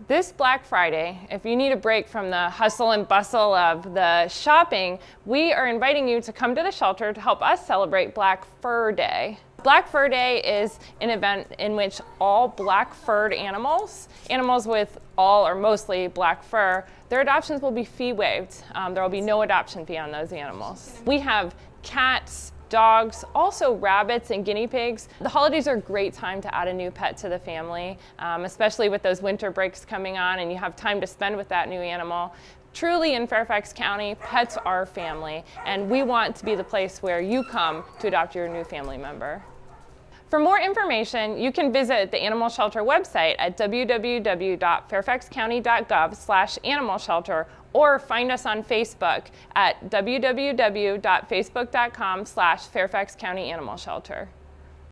This Black Friday, if you need a break from the hustle and bustle of the shopping, we are inviting you to come to the shelter to help us celebrate Black Fur Day. Black Fur Day is an event in which all black furred animals with all or mostly black fur, their adoptions will be fee waived. There will be no adoption fee on those animals. We have cats, dogs, also rabbits and guinea pigs. The holidays are a great time to add a new pet to the family, especially with those winter breaks coming on and you have time to spend with that new animal. Truly in Fairfax County, pets are family, and we want to be the place where you come to adopt your new family member. For more information, you can visit the Animal Shelter website at www.fairfaxcounty.gov/animal-shelter or find us on Facebook at www.facebook.com/Fairfax County Animal Shelter.